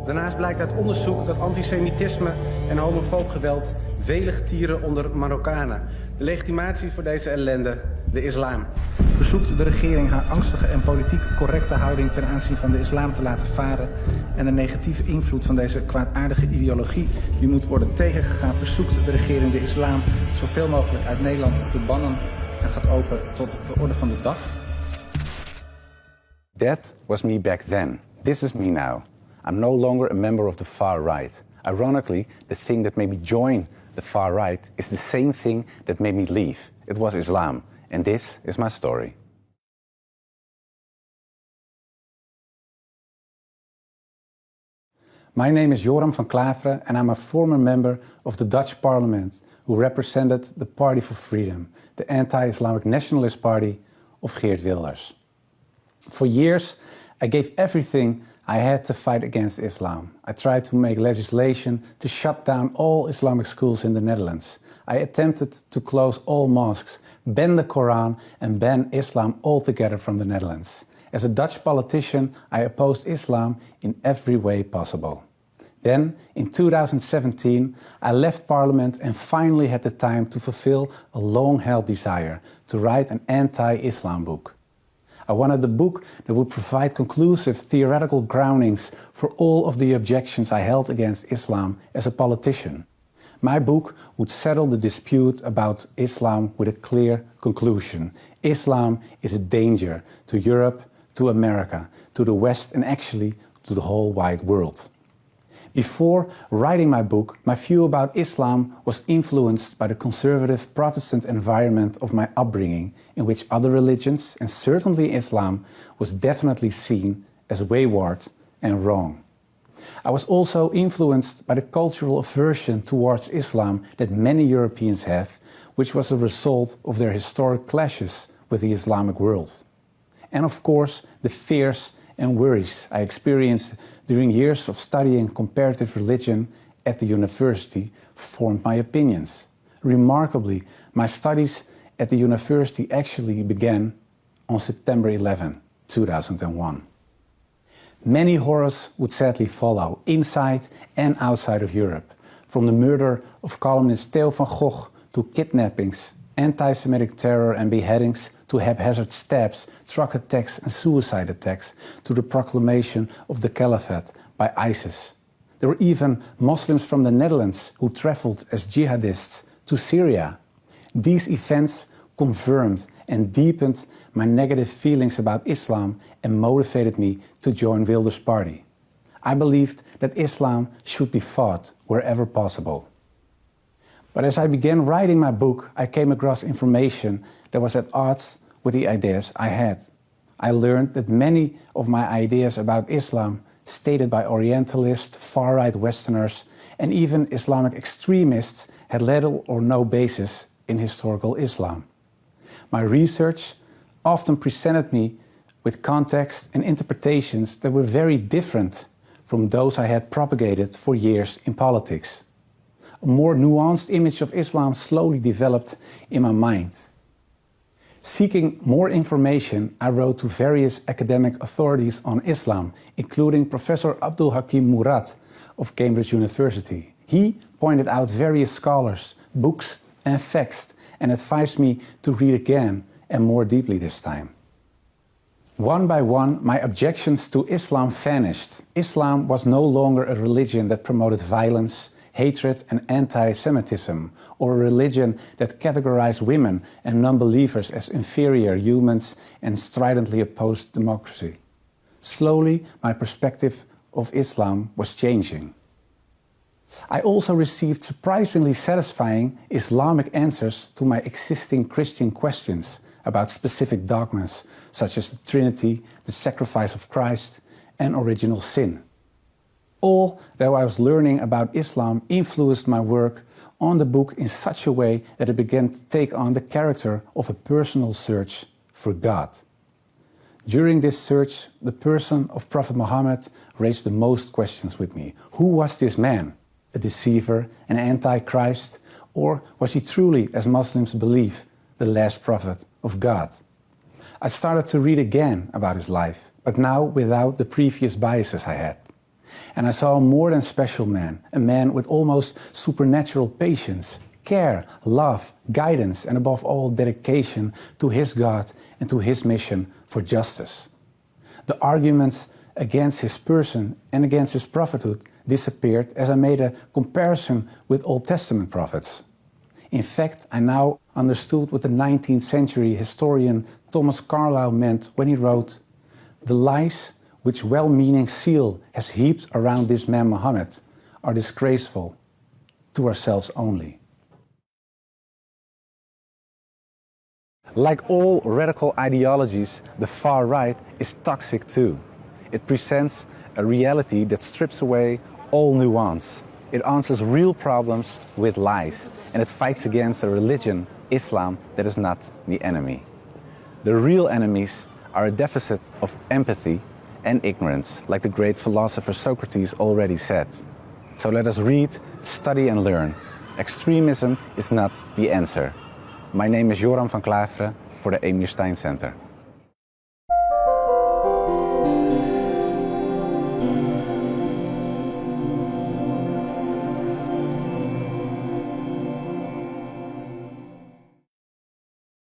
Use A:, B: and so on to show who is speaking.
A: Daarnaast blijkt uit onderzoek dat antisemitisme en homofoob geweld welig tieren onder Marokkanen. De legitimatie voor deze ellende, de islam. Verzoekt de regering haar angstige en politiek correcte houding ten aanzien van de islam te laten varen en de negatieve invloed van deze kwaadaardige ideologie die moet worden tegengegaan, verzoekt de regering de islam zoveel mogelijk uit Nederland te bannen en gaat over tot de orde van de dag.
B: That was me back then. This is me now. I'm no longer a member of the far right. Ironically, the thing that made me join the far right is the same thing that made me leave. It was Islam. And this is my story.
C: My name is Joram van Klaveren and I'm a former member of the Dutch Parliament who represented the Party for Freedom, the anti-Islamic nationalist party of Geert Wilders. For years, I gave everything I had to fight against Islam. I tried to make legislation to shut down all Islamic schools in the Netherlands. I attempted to close all mosques, ban the Quran and ban Islam altogether from the Netherlands. As a Dutch politician, I opposed Islam in every way possible. Then, in 2017, I left Parliament and finally had the time to fulfill a long-held desire to write an anti-Islam book. I wanted a book that would provide conclusive theoretical groundings for all of the objections I held against Islam as a politician. My book would settle the dispute about Islam with a clear conclusion. Islam is a danger to Europe, to America, to the West and actually to the whole wide world. Before writing my book, my view about Islam was influenced by the conservative Protestant environment of my upbringing, in which other religions, and certainly Islam, was definitely seen as wayward and wrong. I was also influenced by the cultural aversion towards Islam that many Europeans have, which was a result of their historic clashes with the Islamic world. And of course, the fears and worries I experienced during years of studying comparative religion at the university formed my opinions. Remarkably, my studies at the university actually began on September 11, 2001. Many horrors would sadly follow, inside and outside of Europe. From the murder of columnist Theo van Gogh to kidnappings, anti-Semitic terror and beheadings, to haphazard stabs, truck attacks and suicide attacks, to the proclamation of the Caliphate by ISIS. There were even Muslims from the Netherlands who traveled as jihadists to Syria. These events confirmed and deepened my negative feelings about Islam and motivated me to join Wilders' party. I believed that Islam should be fought wherever possible. But as I began writing my book, I came across information that was at odds with the ideas I had. I learned that many of my ideas about Islam, stated by Orientalists, far-right Westerners, and even Islamic extremists, had little or no basis in historical Islam. My research often presented me with context and interpretations that were very different from those I had propagated for years in politics. A more nuanced image of Islam slowly developed in my mind. Seeking more information, I wrote to various academic authorities on Islam, including Professor Abdul Hakim Murad of Cambridge University. He pointed out various scholars, books and facts and advised me to read again and more deeply this time. One by one, my objections to Islam vanished. Islam was no longer a religion that promoted violence, hatred and anti-Semitism, or a religion that categorized women and non-believers as inferior humans and stridently opposed democracy. Slowly, my perspective of Islam was changing. I also received surprisingly satisfying Islamic answers to my existing Christian questions about specific dogmas such as the Trinity, the sacrifice of Christ, and original sin. All that I was learning about Islam influenced my work on the book in such a way that it began to take on the character of a personal search for God. During this search, the person of Prophet Muhammad raised the most questions with me. Who was this man? A deceiver, an antichrist, or was he truly, as Muslims believe, the last prophet of God? I started to read again about his life, but now without the previous biases I had. And I saw a more than special man, a man with almost supernatural patience, care, love, guidance, and above all, dedication to his God and to his mission for justice. The arguments against his person and against his prophethood disappeared as I made a comparison with Old Testament prophets. In fact, I now understood what the 19th century historian Thomas Carlyle meant when he wrote, "The lies which well-meaning zeal has heaped around this man Muhammad are disgraceful to ourselves only."
B: Like all radical ideologies, the far right is toxic too. It presents a reality that strips away all nuance. It answers real problems with lies, and it fights against a religion, Islam, that is not the enemy. The real enemies are a deficit of empathy and ignorance, like the great philosopher Socrates already said. So let us read, study and learn. Extremism is not the answer. My name is Joram van Klaveren for the Emir Stein Center.